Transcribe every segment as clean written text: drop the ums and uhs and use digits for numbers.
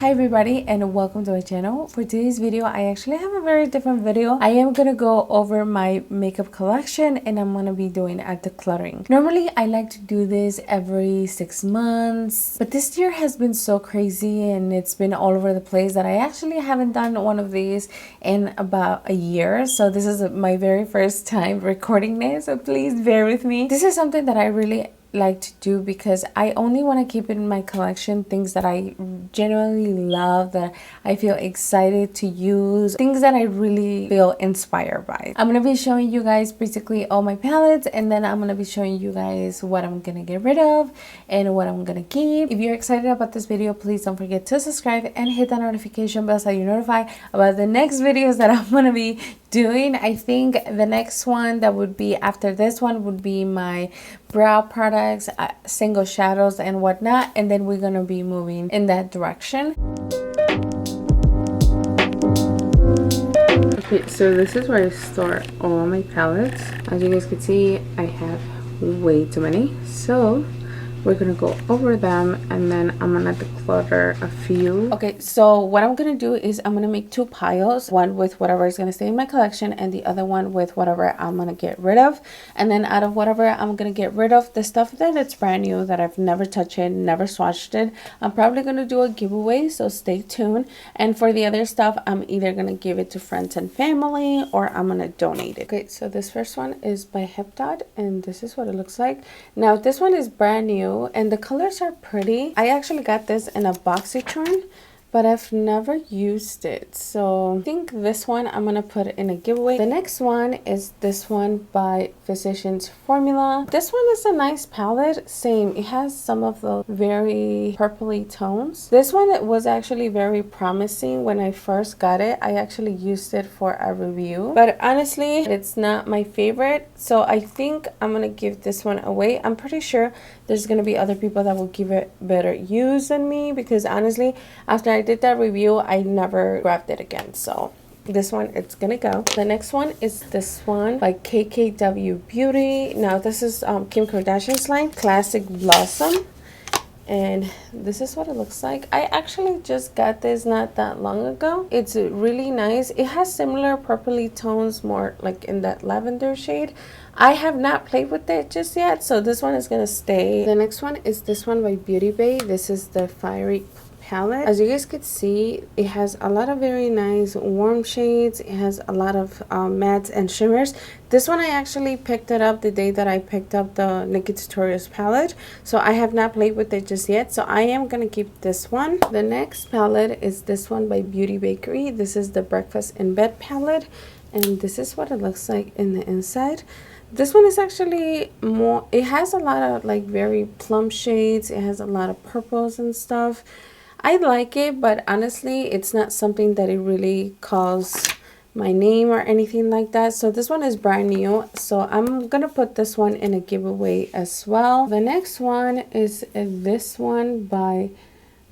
Hi everybody and welcome to my channel. For today's video, I actually have a very different video. I am gonna go over my makeup collection and I'm gonna be doing a decluttering. Normally, I like to do this every 6 months, but this year has been so crazy and it's been all over the place that I actually haven't done one of these in about a year. So this is my very first time recording this, so please bear with me. This is something that I really like to do because I only want to keep in my collection things that I genuinely love, that I feel excited to use, things that I really feel inspired by. I'm gonna be showing you guys basically all my palettes, and then I'm gonna be showing you guys what I'm gonna get rid of and what I'm gonna keep. If you're excited about this video, please don't forget to subscribe and hit that notification bell so you're notified about the next videos that I'm gonna be doing. I think the next one that would be after this one would be my brow products, single shadows and whatnot, and then we're gonna be moving in that direction. Okay, so this is where I store all my palettes. As you guys can see, I have way too many, so we're gonna go over them and then I'm gonna declutter a few. Okay, so what I'm gonna do is I'm gonna make two piles, one with whatever is gonna stay in my collection and the other one with whatever I'm gonna get rid of. And then out of whatever I'm gonna get rid of, the stuff that it's brand new, that I've never touched it, never swatched it, I'm probably gonna do a giveaway, so stay tuned. And for the other stuff, I'm either gonna give it to friends and family or I'm gonna donate it. Okay, so this first one is by Heptad and this is what it looks like. Now this one is brand new and the colors are pretty. I actually got this in a BoxyCharm, but I've never used it, so I think this one I'm gonna put in a giveaway. The next one is this one by Physicians Formula. This one is a nice palette. Same, it has some of the very purpley tones. This one was actually very promising when I first got it. I actually used it for a review, but honestly it's not my favorite, so I think I'm gonna give this one away. I'm pretty sure there's gonna be other people that will give it better use than me, because honestly after I did that review I never grabbed it again, so this one it's gonna go. The next one is this one by KKW Beauty. Now this is Kim Kardashian's line, Classic Blossom, and this is what it looks like. I actually just got this not that long ago. It's really nice. It has similar purpley tones, more like in that lavender shade. I have not played with it just yet, so this one is gonna stay. The next one is this one by Beauty Bay. This is the Fiery palette. As you guys could see, it has a lot of very nice warm shades. It has a lot of mattes and shimmers. This one I actually picked it up the day that I picked up the Naked Tutorials palette, so I have not played with it just yet, so I am gonna keep this one. The next palette is this one by Beauty Bakery. This is the Breakfast in Bed palette, and this is what it looks like in the inside. This one is actually more, it has a lot of like very plum shades. It has a lot of purples and stuff. I like it, but honestly it's not something that it really calls my name or anything like that. So this one is brand new, so I'm gonna put this one in a giveaway as well. The next one is this one by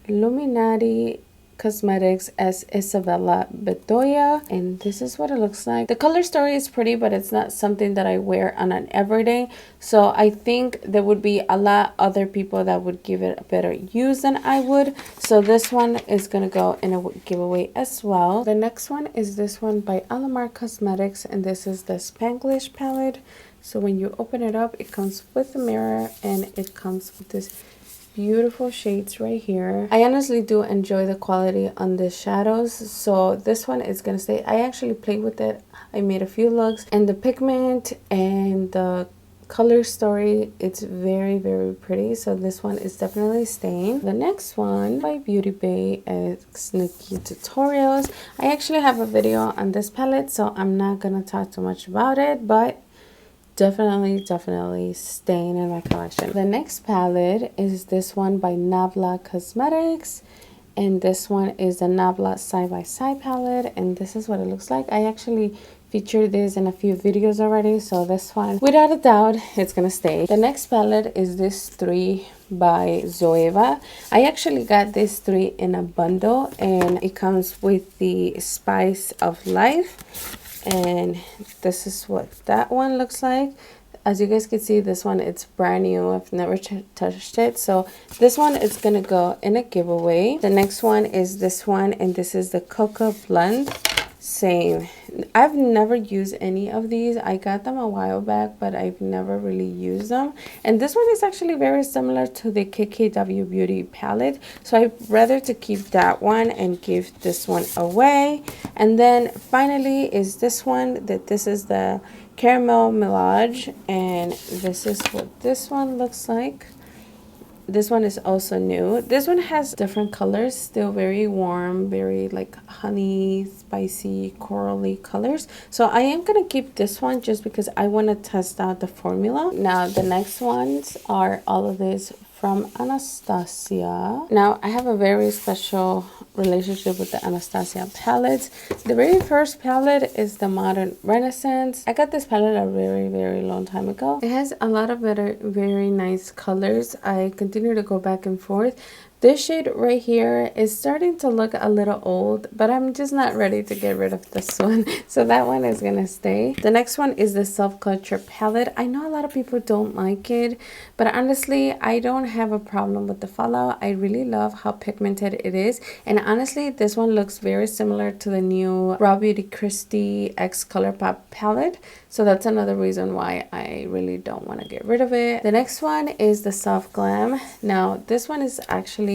Illuminati Cosmetics as Isabella Bedoya, and this is what it looks like. The color story is pretty, but it's not something that I wear on an everyday, so I think there would be a lot other people that would give it a better use than I would, so this one is gonna go in a giveaway as well. The next one is this one by Alamar Cosmetics, and this is the Spanglish palette. So when you open it up, it comes with a mirror and it comes with this beautiful shades right here. I honestly do enjoy the quality on the shadows, so this one is gonna stay. I actually played with it. I made a few looks, and the pigment and the color story, it's very pretty, so this one is definitely staying. The next one by Beauty Bay is Naked Tutorials. I actually have a video on this palette, so I'm not gonna talk too much about it, but definitely staying in my collection. The next palette is this one by Nabla Cosmetics, and this one is the Nabla Side by Side palette, and this is what it looks like. I actually featured this in a few videos already, so this one without a doubt it's gonna stay. The next palette is this 3 by Zoeva. I actually got this 3 in a bundle, and it comes with the Spice of Life, and this is what that one looks like. As you guys can see, this one, it's brand new. I've never touched it. So this one is gonna go in a giveaway. The next one is this one, and this is the Cocoa Blend. Same. I've never used any of these. I got them a while back, but I've never really used them. And this one is actually very similar to the KKW Beauty palette, so I'd rather to keep that one and give this one away. And then finally is this one, this is the Caramel Melange, and this is what this one looks like. This one is also new. This one has different colors, still very warm, very like honey, spicy, corally colors. So I am gonna keep this one just because I want to test out the formula. Now the next ones are all of this from Anastasia. Now I have a very special relationship with the Anastasia palettes. The very first palette is the Modern Renaissance. I got this palette a very long time ago. It has a lot of very nice colors. I continue to go back and forth. This shade right here is starting to look a little old, but I'm just not ready to get rid of this one. So that one is gonna stay. The next one is the Self Culture palette. I know a lot of people don't like it, but honestly, I don't have a problem with the fallout. I really love how pigmented it is. And honestly, this one looks very similar to the new Raw Beauty Christie X Colourpop palette. So that's another reason why I really don't want to get rid of it. The next one is the Soft Glam. Now, this one is actually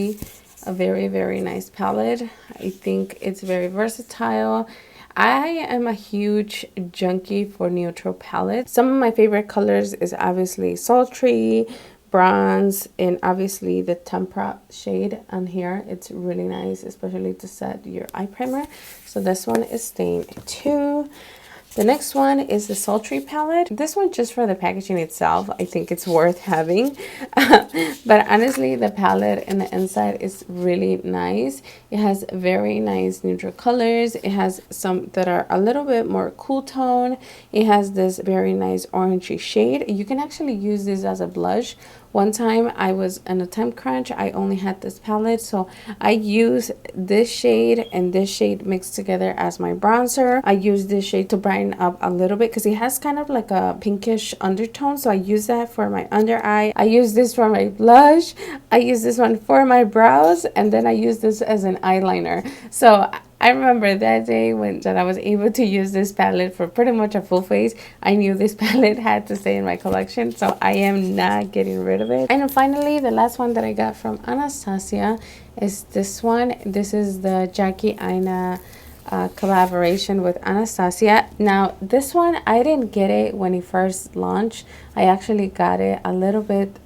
a very nice palette. I think it's very versatile. I am a huge junkie for neutral palettes. Some of my favorite colors is obviously Sultry, Bronze, and obviously the Tempera shade on here. It's really nice, especially to set your eye primer. So this one is staying too. The next one is the Sultry palette. This one, just for the packaging itself, I think it's worth having. But honestly, the palette and the inside is really nice. It has very nice neutral colors. It has some that are a little bit more cool tone. It has this very nice orangey shade. You can actually use this as a blush. One time I was in a time crunch, I only had this palette, so I use this shade and this shade mixed together as my bronzer. I use this shade to brighten up a little bit because it has kind of like a pinkish undertone, so I use that for my under eye. I use this for my blush. I use this one for my brows, and then I use this as an eyeliner. So I remember that day that I was able to use this palette for pretty much a full face. I knew this palette had to stay in my collection, so I am not getting rid of it. And then finally, the last one that I got from Anastasia is this one. This is the Jackie Aina collaboration with Anastasia. Now, this one, I didn't get it when it first launched. I actually got it a little bit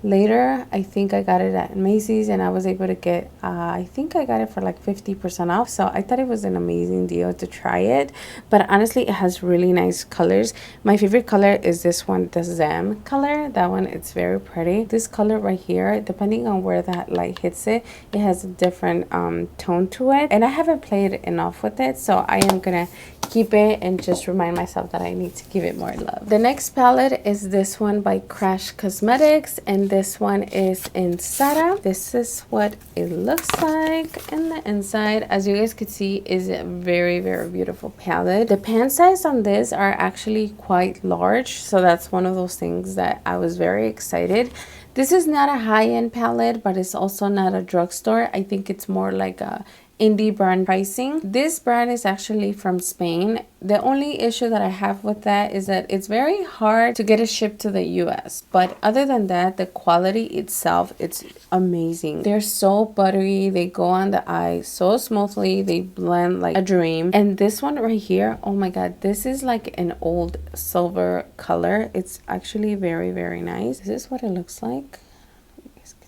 later. I think I got it at Macy's, and I was able to get I think I got it for like 50% off, so I thought it was an amazing deal to try it. But honestly, it has really nice colors. My favorite color is this one, the Zam color. That one, it's very pretty. This color right here, depending on where that light hits it, it has a different tone to it, and I haven't played enough with it, so I am gonna keep it and just remind myself that I need to give it more love. The next palette is this one by Crash Cosmetics, and this one is in Sada. This is what it looks like in the inside. As you guys can see, is a very beautiful palette. The pan size on this are actually quite large, so that's one of those things that I was very excited. This is not a high-end palette, but it's also not a drugstore. I think it's more like a indie brand pricing. This brand is actually from Spain. The only issue that I have with that is that it's very hard to get it shipped to the US, but other than that, the quality itself, it's amazing. They're so buttery, they go on the eye so smoothly, they blend like a dream. And this one right here, oh my god, this is like an old silver color. It's actually very nice. This is what it looks like.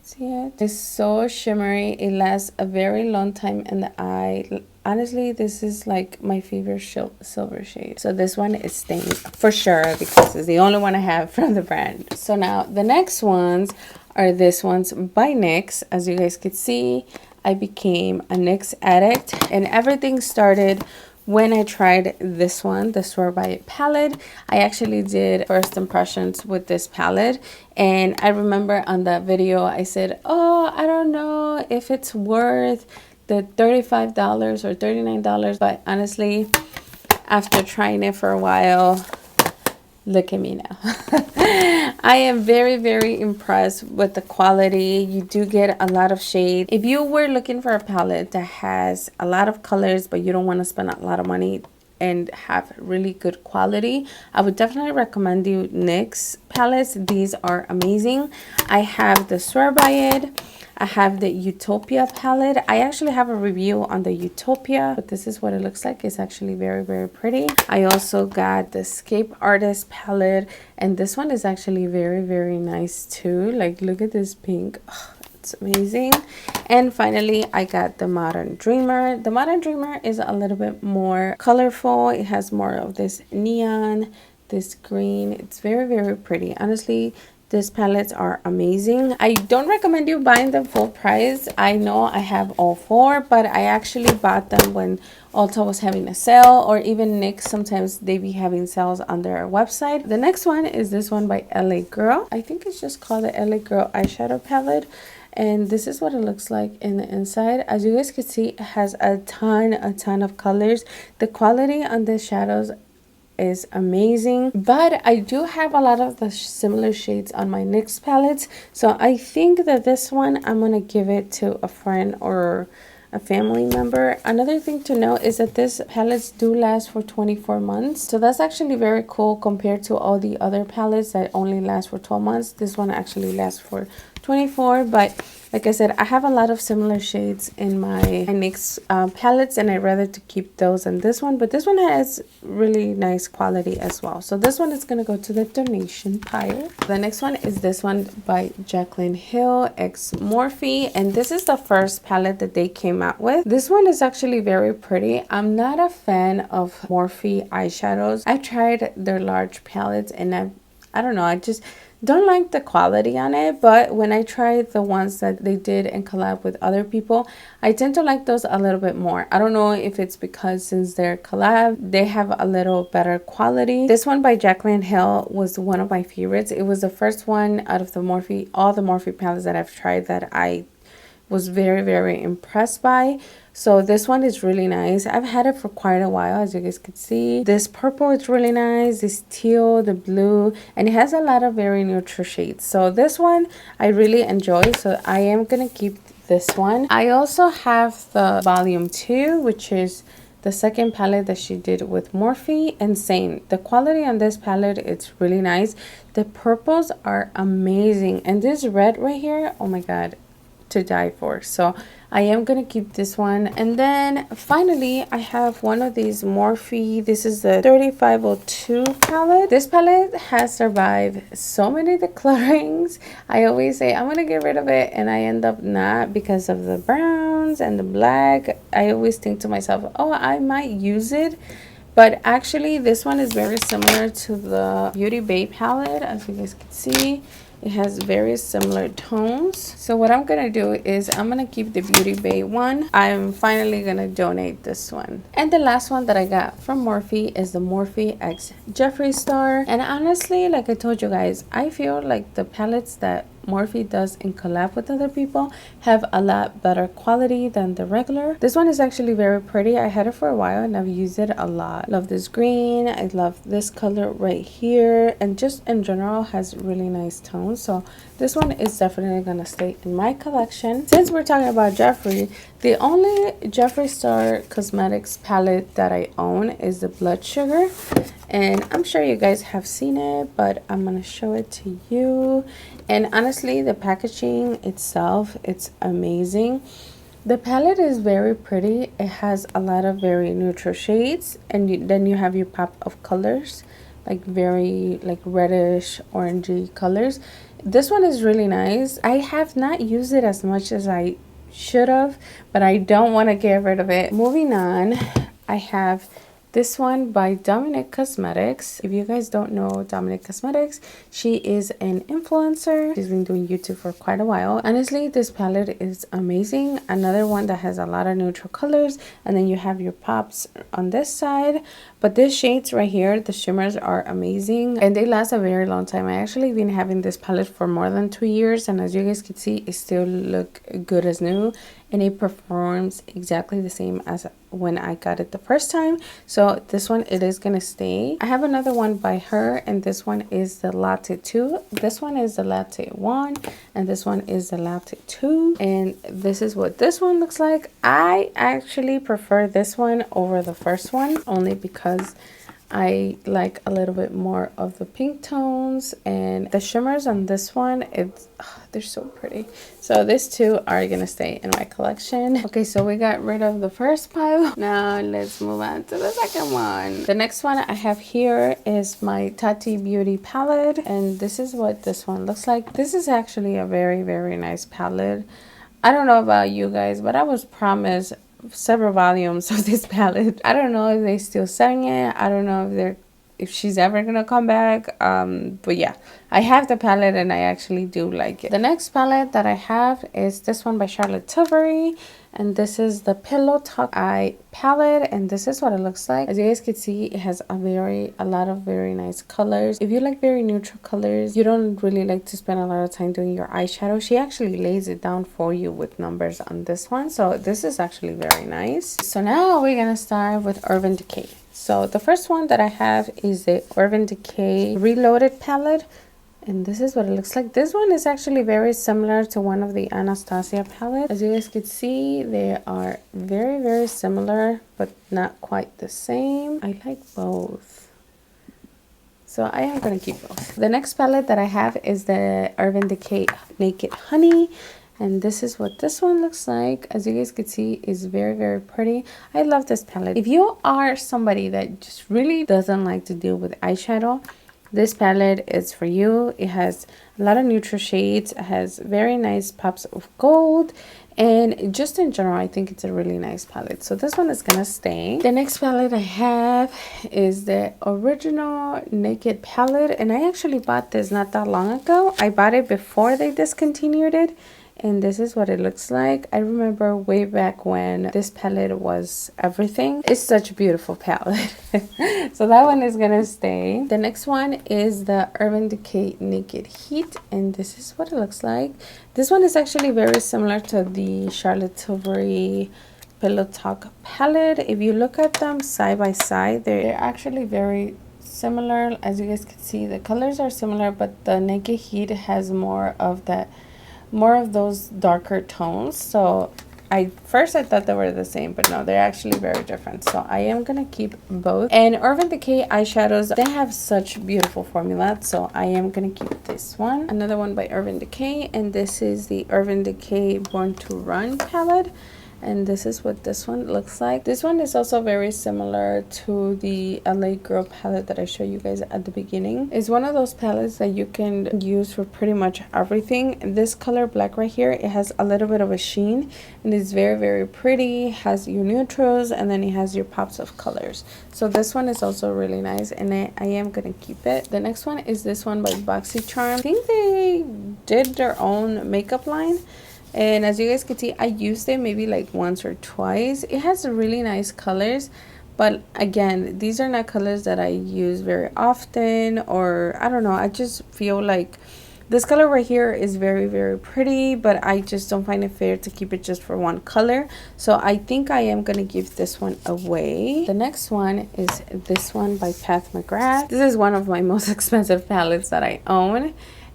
See it? It's so shimmery. It lasts a very long time in the eye. Honestly, this is like my favorite silver shade. So this one is staying for sure because it's the only one I have from the brand. So now the next ones are this ones by NYX. As you guys could see, I became a NYX addict, and everything started when I tried this one, the Store By It palette. I actually did first impressions with this palette, and I remember on that video I said, oh, I don't know if it's worth the $35 or $39, but honestly, after trying it for a while, look at me now. I am very impressed with the quality. You do get a lot of shade. If you were looking for a palette that has a lot of colors but you don't want to spend a lot of money and have really good quality, I would definitely recommend you NYX palettes. These are amazing. I have the Swear By It. I have the Utopia palette. I actually have a review on the Utopia, but this is what it looks like. It's actually very pretty. I also got the Escape Artist palette, and this one is actually very nice too. Like, look at this pink. Oh, it's amazing. And finally, I got the Modern Dreamer. The Modern Dreamer is a little bit more colorful. It has more of this neon, this green. It's very pretty. Honestly, these palettes are amazing. I don't recommend you buying them full price. I know I have all four, but I actually bought them when Ulta was having a sale, or even NYX. Sometimes they be having sales on their website. The next one is this one by LA Girl. I think it's just called the LA Girl eyeshadow palette. And this is what it looks like in the inside. As you guys can see, it has a ton of colors. The quality on the shadows is amazing, but I do have a lot of the similar shades on my NYX palettes, so I think that this one I'm gonna give it to a friend or a family member. Another thing to note is that these palettes do last for 24 months, so that's actually very cool compared to all the other palettes that only last for 12 months. This one actually lasts for 24, but like I said, I have a lot of similar shades in my NYX palettes, and I'd rather to keep those than this one, but this one has really nice quality as well. So this one is going to go to the donation pile. The next one is this one by Jaclyn Hill x Morphe, and this is the first palette that they came out with. This one is actually very pretty. I'm not a fan of Morphe eyeshadows. I've tried their large palettes, and I don't know, I just don't like the quality on it, but when I tried the ones that they did and collab with other people, I tend to like those a little bit more. I don't know if it's because since they're collab, they have a little better quality. This one by Jaclyn Hill was one of my favorites. It was the first one out of the Morphe, all the Morphe palettes that I've tried, that I was very impressed by. So this one is really nice. I've had it for quite a while, as you guys can see. This purple is really nice, this teal, the blue, and it has a lot of very neutral shades. So this one I really enjoy, so I am gonna keep this one. I also have the volume 2, which is the second palette that she did with Morphe. Insane. The quality on this palette, it's really nice. The purples are amazing, and this red right here, oh my god, to die for. So I am gonna keep this one. And then finally, I have one of these Morphe. This is the 3502 palette. This palette has survived so many declutterings. I always say I'm gonna get rid of it, and I end up not, because of the browns and the black. I always think to myself, oh, I might use it, but actually this one is very similar to the Beauty Bay palette. As you guys can see, it has very similar tones. So what I'm gonna do is I'm gonna keep the Beauty Bay one. I'm finally gonna donate this one. And the last one that I got from Morphe is the Morphe x Jeffree Star. And honestly, like I told you guys, I feel like the palettes that Morphe does in collab with other people have a lot better quality than the regular. This one is actually very pretty. I had it for a while and I've used it a lot. Love this green. I love this color right here, and just in general has really nice tones. So this one is definitely gonna stay in my collection. Since we're talking about Jeffree, the only Jeffree Star Cosmetics palette that I own is the Blood Sugar, and I'm sure you guys have seen it, but I'm gonna show it to you. And honestly, the packaging itself, it's amazing. The palette is very pretty. It has a lot of very neutral shades, and then you have your pop of colors, like very like reddish orangey colors. This one is really nice. I have not used it as much as I should have, but I don't want to get rid of it. Moving on, I have this one by Dominic Cosmetics. If you guys don't know Dominic Cosmetics, she is an influencer. She's been doing YouTube for quite a while. Honestly, this palette is amazing. Another one that has a lot of neutral colors, and then you have your pops on this side. But these shades right here, the shimmers, are amazing, and they last a very long time. I actually been having this palette for more than 2 years, and as you guys can see, it still look good as new. and it performs exactly the same as when I got it the first time. So this one, it is gonna stay. I have another one by her, and this one is the Latte 2. This one is the Latte 1, and this one is the Latte 2, and this is what this one looks like. I actually prefer this one over the first one, only because I like a little bit more of the pink tones, and the shimmers on this one, they're so pretty. So these two are gonna stay in my collection. Okay, so we got rid of the first pile. Now let's move on to the second one. The next one I have here is my Tarte Beauty palette, and this is what this one looks like. This is actually a very, very nice palette. I don't know about you guys, but I was promised several volumes of this palette. I don't know if they still selling it. I don't know if she's ever gonna come back, but yeah, I have the palette and I actually do like it. The next palette that I have is this one by Charlotte Tilbury, and this is the Pillow Talk Eye palette, and this is what it looks like. As you guys can see, it has a lot of very nice colors. If you like very neutral colors, you don't really like to spend a lot of time doing your eyeshadow, she actually lays it down for you with numbers on this one, so this is actually very nice. So now we're gonna start with Urban Decay. So the first one that I have is the Urban Decay Reloaded palette, and this is what it looks like. This one is actually very similar to one of the Anastasia palettes. As you guys can see, they are very, very similar, but not quite the same. I like both, so I am gonna keep both. The next palette that I have is the Urban Decay Naked Honey, and this is what this one looks like. As you guys can see, is very, very pretty. I love this palette. If you are somebody that just really doesn't like to deal with eyeshadow, this palette is for you. It has a lot of neutral shades. It has very nice pops of gold, and just in general, I think it's a really nice palette. So this one is gonna stay. The next palette I have is the original Naked palette, and I actually bought this not that long ago. I bought it before they discontinued it, and this is what it looks like. I remember way back when this palette was everything. It's such a beautiful palette. So that one is gonna stay. The next one is the Urban Decay Naked Heat, and this is what it looks like. This one is actually very similar to the Charlotte Tilbury Pillow Talk palette. If you look at them side by side, they're actually very similar. As you guys can see, the colors are similar, but the Naked Heat has more of those darker tones. So I thought they were the same, but no, they're actually very different. So I am gonna keep both. And Urban Decay eyeshadows, they have such beautiful formula, so I am gonna keep this one. Another one by Urban Decay, and this is the Urban Decay Born to Run palette, and this is what this one looks like. This one is also very similar to the LA Girl palette that I showed you guys at the beginning. It's one of those palettes that you can use for pretty much everything. This color black right here, it has a little bit of a sheen, and it's very, very pretty. It has your neutrals, and then it has your pops of colors. So this one is also really nice, and I am gonna keep it. The next one is this one by BoxyCharm. I think they did their own makeup line, and as you guys can see, I used it maybe like once or twice. It has really nice colors, but again, these are not colors that I use very often, or I don't know, I just feel like this color right here is very, very pretty, but I just don't find it fair to keep it just for one color. So I think I am gonna give this one away. The next one is this one by Pat McGrath. This is one of my most expensive palettes that I own,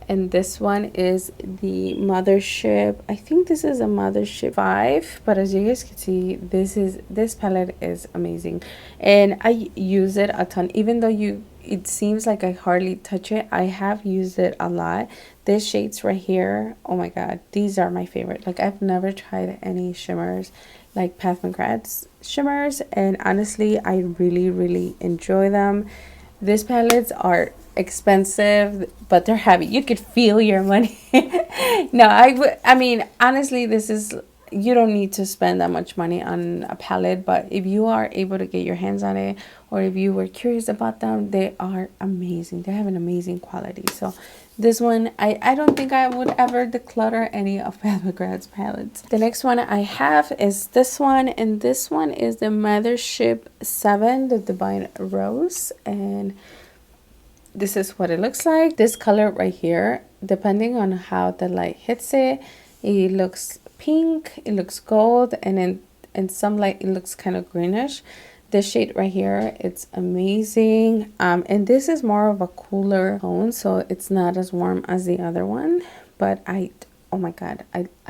and this one is the Mothership. I think this is a Mothership 5, but as you guys can see, this palette is amazing, and I use it a ton. Even though it seems like I hardly touch it, I have used it a lot. These shades right here, oh my god, these are my favorite. Like, I've never tried any shimmers like Pat McGrath's shimmers, and honestly, I really, really enjoy them. These palettes are expensive, but they're heavy. You could feel your money. No, I mean, honestly, you don't need to spend that much money on a palette, but if you are able to get your hands on it, or if you were curious about them, they are amazing. They have an amazing quality. So this one, I don't think I would ever declutter any of Pat McGrath's palettes. The next one I have is this one, and this one is the Mothership 7, the Divine Rose, and this is what it looks like. This color right here, depending on how the light hits it, it looks pink, it looks gold, and in some light it looks kind of greenish. This shade right here, it's amazing. And this is more of a cooler tone, so it's not as warm as the other one. But oh my god,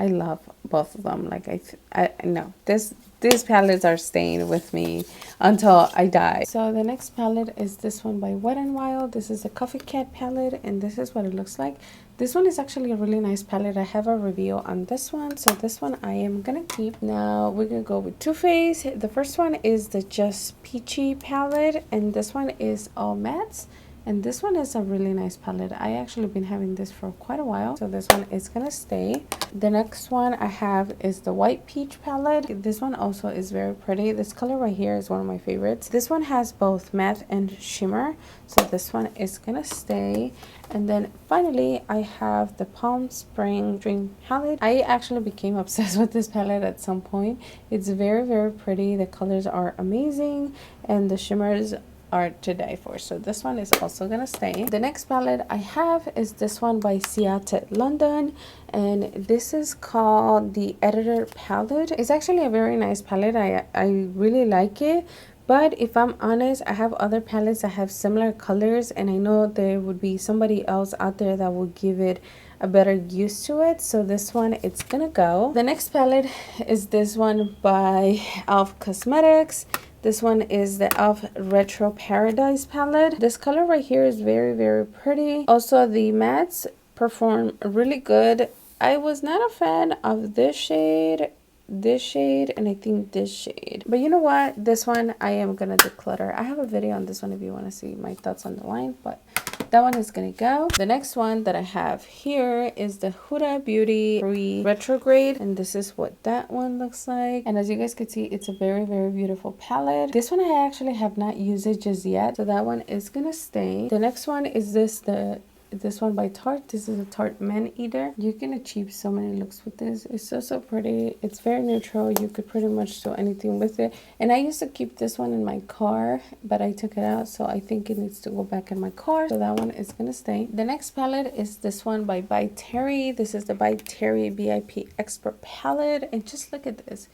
I love both of them. Like I know these palettes are staying with me until I die. So the next palette is this one by Wet n Wild. This is a Coffee Cat palette, and this is what it looks like. This one is actually a really nice palette. I have a review on this one, so this one I am gonna keep. Now we're gonna go with Too Faced. The first one is the Just Peachy palette, and this one is all mattes. And this one is a really nice palette. I actually been having this for quite a while, so this one is gonna stay. The next one I have is the White Peach palette. This one also is very pretty. This color right here is one of my favorites. This one has both matte and shimmer, so this one is gonna stay. And then finally I have the Palm Spring Dream palette. I actually became obsessed with this palette at some point. It's very, very pretty. The colors are amazing, and the shimmers are to die for, so this one is also gonna stay. The next palette I have is this one by Ciate London, and this is called the Editor palette. It's actually a very nice palette. I really like it, but if I'm honest, I have other palettes that have similar colors, and I know there would be somebody else out there that will give it a better use to it, so this one it's gonna go. The next palette is this one by Elf Cosmetics. This one is the Elf Retro Paradise palette. This color right here is very, very pretty. Also, the mattes perform really good. I was not a fan of this shade, and I think this shade. But you know what? This one I am gonna declutter. I have a video on this one if you want to see my thoughts on the line, but that one is gonna go. The next one that I have here is the Huda Beauty Free Retrograde, and this is what that one looks like. And as you guys can see, it's a very, very beautiful palette. This one I actually have not used it just yet, so that one is gonna stay. The next one is this one by Tarte. This is a Tarte Man Eater. You can achieve so many looks with this. It's so pretty. It's very neutral. You could pretty much do anything with it. And I used to keep this one in my car, but I took it out, so I think it needs to go back in my car. So that one is gonna stay. The next palette is this one by Terry. This is the by Terry VIP Expert palette, and just look at this.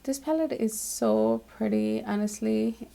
This palette is so pretty. Honestly,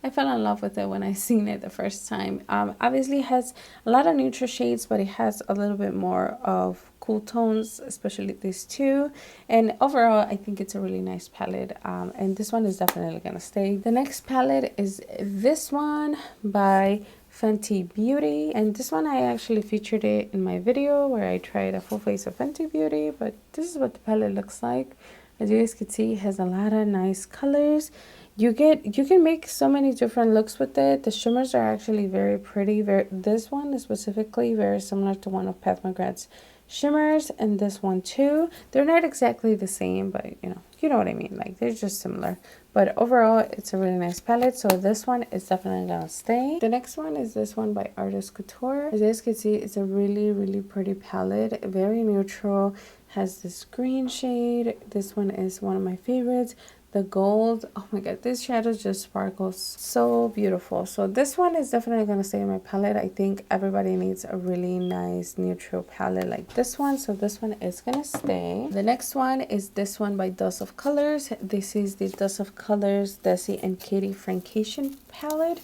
I fell in love with it when I seen it the first time. Obviously it has a lot of neutral shades, but it has a little bit more of cool tones, especially these two. And overall, I think it's a really nice palette. And this one is definitely gonna stay. The next palette is this one by Fenty Beauty, and this one I actually featured it in my video where I tried a full face of Fenty Beauty. But this is what the palette looks like. As you guys can see, it has a lot of nice colors. You can make so many different looks with it. The shimmers are actually very pretty. This one is specifically very similar to one of Pat McGrath's shimmers, and this one too. They're not exactly the same, but you know what I mean. Like, they're just similar. But overall, it's a really nice palette, so this one is definitely gonna stay. The next one is this one by Artist Couture. As you guys can see, it's a really, really pretty palette. Very neutral. Has this green shade. This one is one of my favorites. The gold, oh my god, this shadow just sparkles so beautiful. So this one is definitely going to stay in my palette. I think everybody needs a really nice neutral palette like this one, so this one is going to stay. The next one is this one by Dust of Colors. This is the Dust of Colors Desi and Katie Francation palette,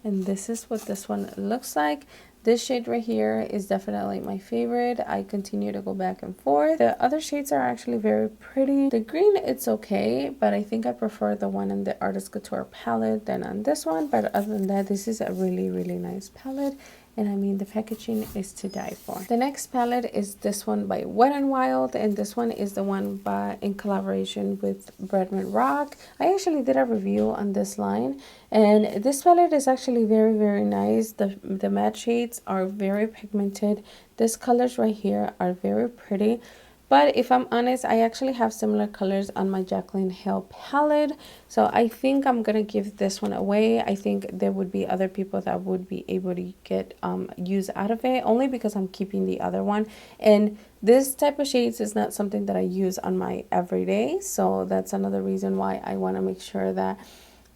and this is what this one looks like. This shade right here is definitely my favorite. I continue to go back and forth. The other shades are actually very pretty. The green, it's okay, but I think I prefer the one in the Artist Couture palette than on this one. But other than that, this is a really, really nice palette. And I mean, the packaging is to die for. The next palette is this one by Wet n Wild, and this one is the one in collaboration with Bretman Rock. I actually did a review on this line, and this palette is actually very, very nice. The matte shades are very pigmented. These colors right here are very pretty. But if I'm honest, I actually have similar colors on my Jaclyn Hill palette. So I think I'm going to give this one away. I think there would be other people that would be able to get use out of it. Only because I'm keeping the other one. And this type of shades is not something that I use on my everyday. So that's another reason why I want to make sure that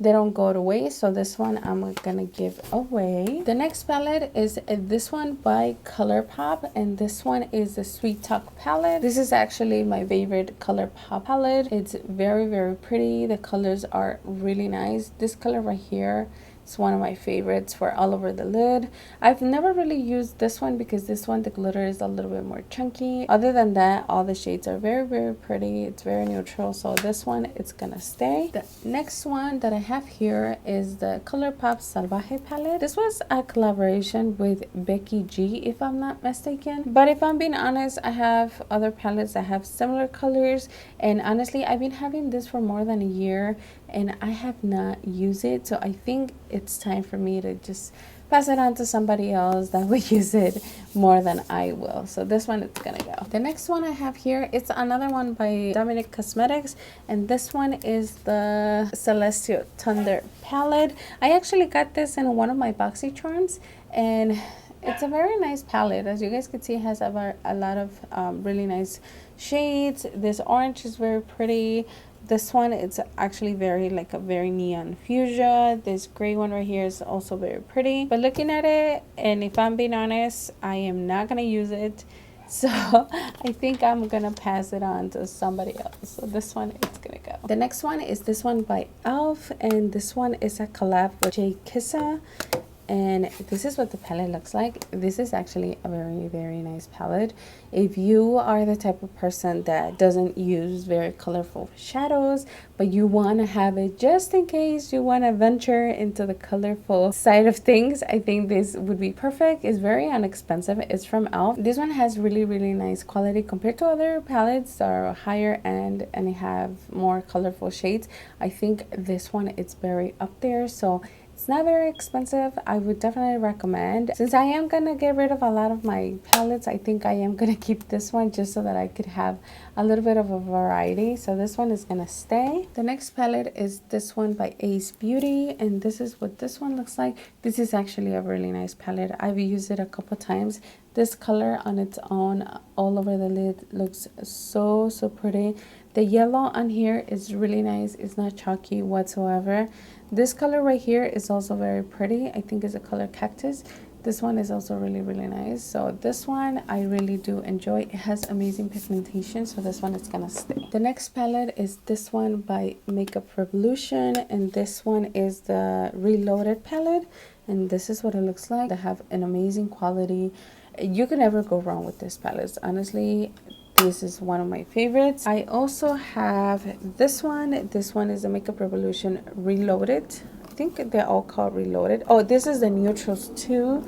they don't go to waste. So this one I'm gonna give away. The next palette is this one by Colourpop, and this one is the Sweet Talk palette. This is actually my favorite Colourpop palette. It's very, very pretty. The colors are really nice. This color right here, it's one of my favorites for all over the lid. I've never really used this one because this one, the glitter is a little bit more chunky. Other than that, all the shades are very, very pretty. It's very neutral. So this one, it's gonna stay. The next one that I have here is the Colourpop Salvaje palette. This was a collaboration with Becky G, if I'm not mistaken. But if I'm being honest, I have other palettes that have similar colors. And honestly, I've been having this for more than a year and I have not used it. So I think it's time for me to just pass it on to somebody else that will use it more than I will. So this one is gonna go. The next one I have here, it's another one by Dominic Cosmetics, and this one is the Celestial Thunder palette. I actually got this in one of my BoxyCharms, and it's a very nice palette. As you guys can see, it has a lot of really nice shades. This orange is very pretty. This one, it's actually very like a very neon fuchsia. This gray one right here is also very pretty. But looking at it, and if I'm being honest, I am not gonna use it. So I think I'm gonna pass it on to somebody else. So this one is gonna go. The next one is this one by Elf, and this one is a collab with Jay Kissa. And this is what the palette looks like. This is actually a very, very nice palette. If you are the type of person that doesn't use very colorful shadows, but you want to have it just in case you want to venture into the colorful side of things, I think this would be perfect. It's very inexpensive. It's from Elf. This one has really, really nice quality compared to other palettes that are higher end and they have more colorful shades. I think this one is very up there. So it's not very expensive. I would definitely recommend. Since I am gonna get rid of a lot of my palettes, I think I am gonna keep this one just so that I could have a little bit of a variety. So this one is gonna stay. The next palette is this one by Ace Beauty, and this is what this one looks like. This is actually a really nice palette. I've used it a couple times. This color on its own all over the lid looks so pretty. The yellow on here is really nice. It's not chalky whatsoever. This color right here is also very pretty. I think it's a color Cactus. This one is also really, really nice. So this one I really do enjoy. It has amazing pigmentation, so this one is gonna stay. The next palette is this one by Makeup Revolution, and this one is the Reloaded palette, and this is what it looks like. They have an amazing quality. You can never go wrong with this palette. Honestly, this is one of my favorites. I also have this one. This one is the Makeup Revolution Reloaded. I think they're all called Reloaded. Oh, this is the Neutrals 2,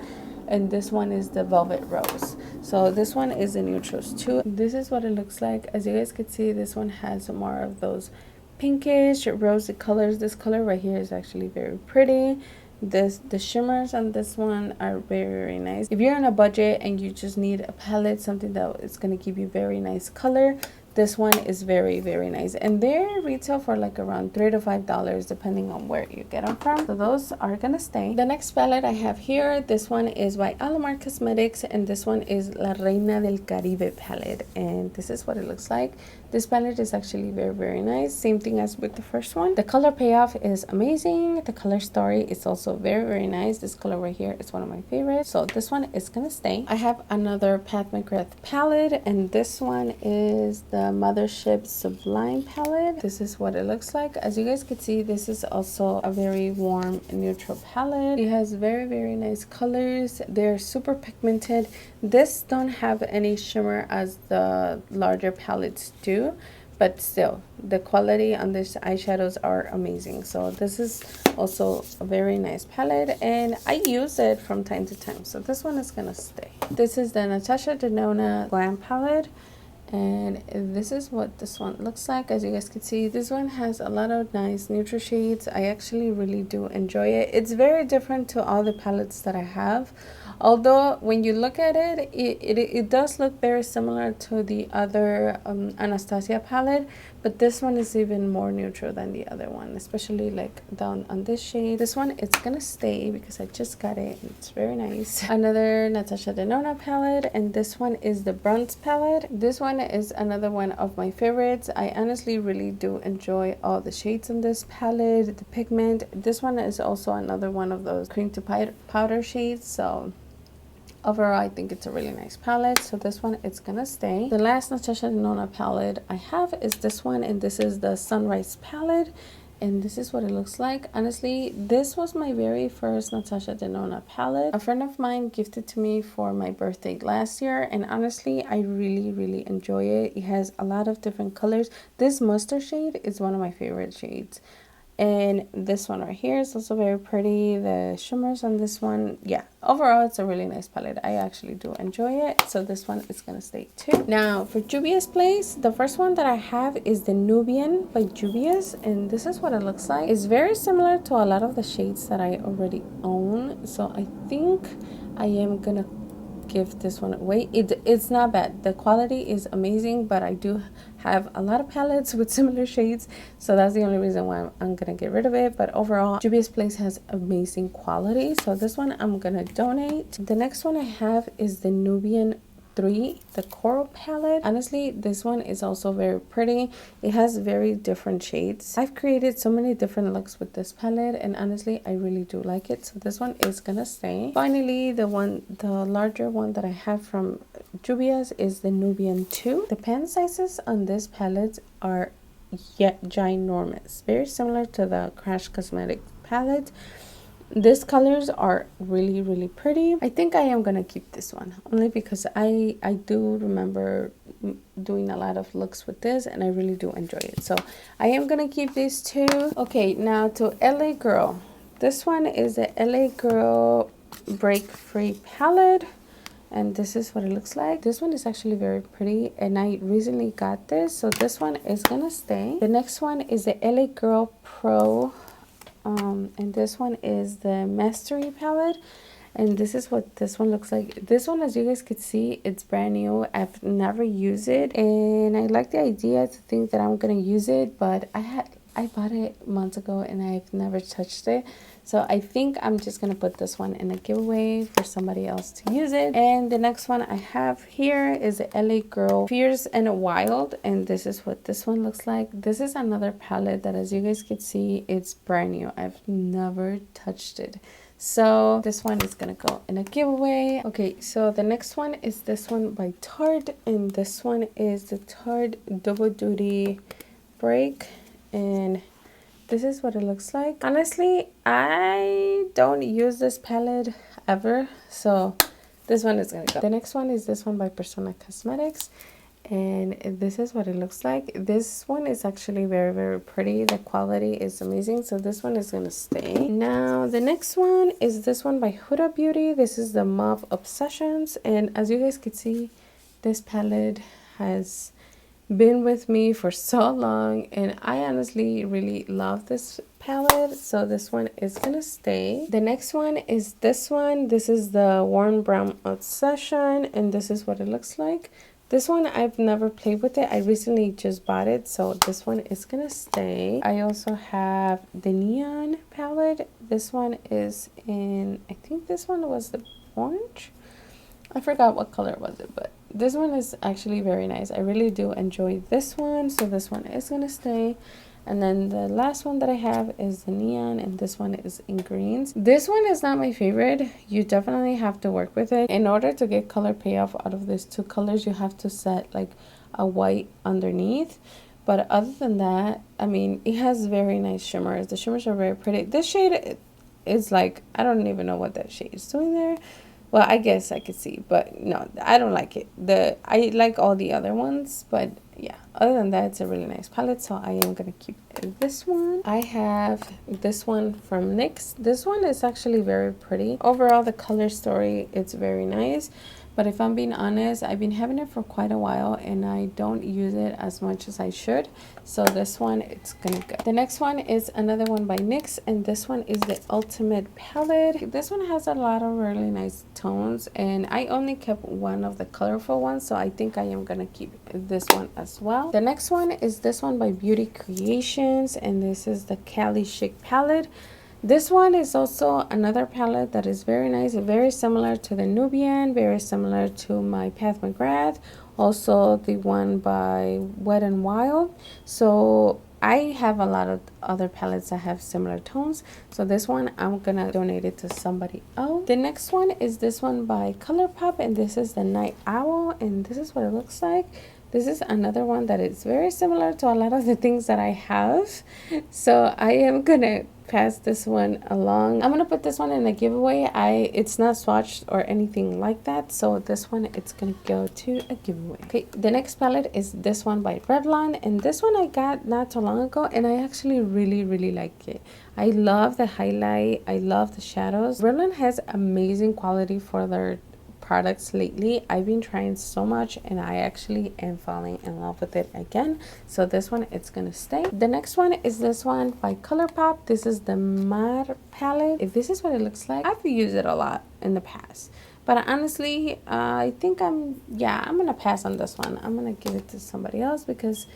and this one is the Velvet Rose. So this one is the Neutrals 2. This is what it looks like. As you guys can see, this one has more of those pinkish rosy colors. This color right here is actually very pretty. The shimmers on this one are very, very nice. If you're on a budget and you just need a palette, something that is going to give you very nice color, this one is very, very nice, and they retail for like around $3 to $5 depending on where you get them from. So those are gonna stay. The next palette I have here, this one is by Alamar Cosmetics, and this one is La Reina del Caribe palette, and this is what it looks like. This palette is actually very, very nice. Same thing as with the first one. The color payoff is amazing. The color story is also very, very nice. This color right here is one of my favorites, so this one is gonna stay. I have another Pat McGrath palette, and this one is the Mothership Sublime palette. This is what it looks like. As you guys can see, this is also a very warm neutral palette. It has very, very nice colors. They're super pigmented. This don't have any shimmer as the larger palettes do, but still the quality on these eyeshadows are amazing. So this is also a very nice palette, and I use it from time to time, so this one is gonna stay. This is the Natasha Denona Glam palette, and this is what this one looks like. As you guys can see, this one has a lot of nice neutral shades. I actually really do enjoy it. It's very different to all the palettes that I have, although when you look at it, it does look very similar to the other Anastasia palette, but this one is even more neutral than the other one, especially like down on this shade. This one, it's gonna stay because I just got it and it's very nice. Another Natasha Denona palette, and this one is the Bronze palette. This one is another one of my favorites. I honestly really do enjoy all the shades on this palette, the pigment. This one is also another one of those cream to powder shades, so overall, I think it's a really nice palette. So this one, it's gonna stay. The last Natasha Denona palette I have is this one, and this is the Sunrise palette. And this is what it looks like. Honestly, this was my very first Natasha Denona palette. A friend of mine gifted to me for my birthday last year. And honestly, I really enjoy it. It has a lot of different colors. This mustard shade is one of my favorite shades. And this one right here is also very pretty. The shimmers on this one, yeah, overall it's a really nice palette. I actually do enjoy it, so this one is gonna stay too. Now for Juvia's Place, the first one that I have is the Nubian by Juvia's, and this is what it looks like. It's very similar to a lot of the shades that I already own, so I think I am gonna give this one away. It's not bad, the quality is amazing, but I do have a lot of palettes with similar shades, so that's the only reason why I'm gonna get rid of it. But overall, Juvia's Place has amazing quality, so this one I'm gonna donate. The next one I have is the Nubian 3, the Coral palette. Honestly, this one is also very pretty. It has very different shades. I've created so many different looks with this palette, and honestly, I really do like it, so this one is gonna stay. Finally, the larger one that I have from Juvia's is the Nubian 2. The pen sizes on this palette are yet ginormous, very similar to the Crash Cosmetics palette. These colors are really pretty. I think I am gonna keep this one only because I do remember doing a lot of looks with this, and I really do enjoy it, so I am gonna keep these two. Okay, now to LA Girl. This one is the LA Girl Break Free palette, and this is what it looks like. This one is actually very pretty, and I recently got this, so this one is gonna stay. The next one is the LA Girl Pro, and this one is the Mastery palette, and this is what this one looks like. This one, as you guys could see, it's brand new. I've never used it, and I like the idea to think that I'm gonna use it, but I bought it months ago and I've never touched it, so I think I'm just gonna put this one in a giveaway for somebody else to use it. And the next one I have here is the LA Girl Fierce and Wild, and this is what this one looks like. This is another palette that, as you guys can see, it's brand new. I've never touched it, so this one is gonna go in a giveaway. Okay, so the next one is this one by Tarte, and this one is the Tarte Double Duty Break, and this is what it looks like. Honestly, I don't use this palette ever, so this one is gonna go. The next one is this one by Persona Cosmetics, and this is what it looks like. This one is actually very pretty. The quality is amazing, so this one is gonna stay. Now the next one is this one by Huda Beauty. This is the Mauve Obsessions, and as you guys can see, this palette has been with me for so long, and I honestly really love this palette, so this one is gonna stay. The next one is this one. This is the Warm Brown Obsession, and this is what it looks like. This one, I've never played with it. I recently just bought it, so this one is gonna stay. I also have the Neon palette. This one is in, I think this one was the orange. I forgot what color was it, but this one is actually very nice. I really do enjoy this one, so this one is gonna stay. And then the last one that I have is the Neon, and this one is in greens. This one is not my favorite. You definitely have to work with it. In order to get color payoff out of these two colors, you have to set like a white underneath. But other than that, I mean, it has very nice shimmers. The shimmers are very pretty. This shade is like, I don't even know what that shade is doing there. Well, I guess I could see, but no, I don't like it. I like all the other ones, but yeah, other than that, it's a really nice palette, so I am gonna keep this one. I have this one from NYX. This one is actually very pretty. Overall, the color story, it's very nice. But if I'm being honest, I've been having it for quite a while and I don't use it as much as I should. So this one, it's gonna go. The next one is another one by NYX, and this one is the Ultimate Palette. This one has a lot of really nice tones, and I only kept one of the colorful ones, so I think I am gonna keep this one as well. The next one is this one by Beauty Creations, and this is the Cali Chic palette. This one is also another palette that is very nice, very similar to the Nubian, very similar to my Path McGrath, also the one by Wet n Wild. So I have a lot of other palettes that have similar tones, so this one I'm gonna donate it to somebody else. The next one is this one by Colourpop, and this is the Night Owl, and this is what it looks like. This is another one that is very similar to a lot of the things that I have, so I am gonna pass this one along. I'm gonna put this one in a giveaway. It's not swatched or anything like that, so this one, it's gonna go to a giveaway. Okay, the next palette is this one by Revlon, and this one I got not too long ago, and I actually really like it. I love the highlight, I love the shadows. Revlon has amazing quality for their products lately. I've been trying so much and I actually am falling in love with it again, so this one, it's gonna stay. The next one is this one by Colourpop. This is the Mar palette. If this is what it looks like, I've used it a lot in the past, but honestly I think I'm gonna pass on this one. I'm gonna give it to somebody else because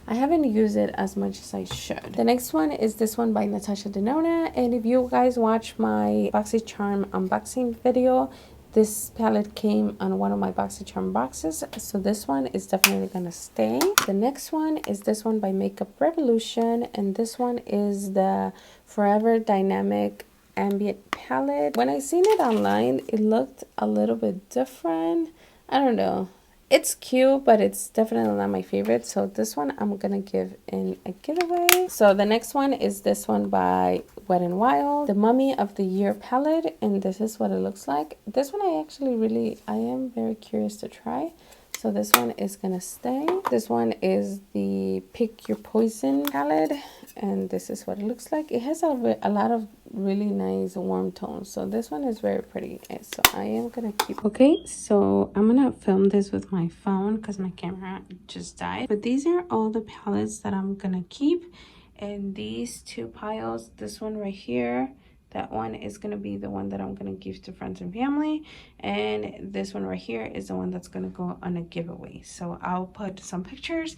I haven't used it as much as I should. The next one is this one by Natasha Denona, and if you guys watch my BoxyCharm unboxing video, this palette came on one of my BoxyCharm boxes, so this one is definitely gonna stay. The next one is this one by Makeup Revolution, and this one is the Forever Dynamic Ambient palette. When I seen it online, it looked a little bit different. I don't know. It's cute, but it's definitely not my favorite, so this one I'm gonna give in a giveaway. So the next one is this one by Wet n Wild, the Mummy of the Year palette, and this is what it looks like. This one I am very curious to try, so this one is gonna stay. This one is the Pick Your Poison palette, and this is what it looks like. It has a lot of really nice warm tones, so this one is very pretty, so I am gonna keep. Okay, so I'm gonna film this with my phone because my camera just died, but these are all the palettes that I'm gonna keep. And these two piles, this one right here, that one is going to be the one that I'm going to give to friends and family, and this one right here is the one that's going to go on a giveaway, so I'll put some pictures.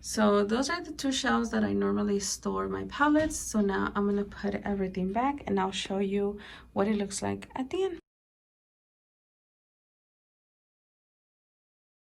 So those are the two shelves that I normally store my palettes. So now I'm going to put everything back and I'll show you what it looks like at the end.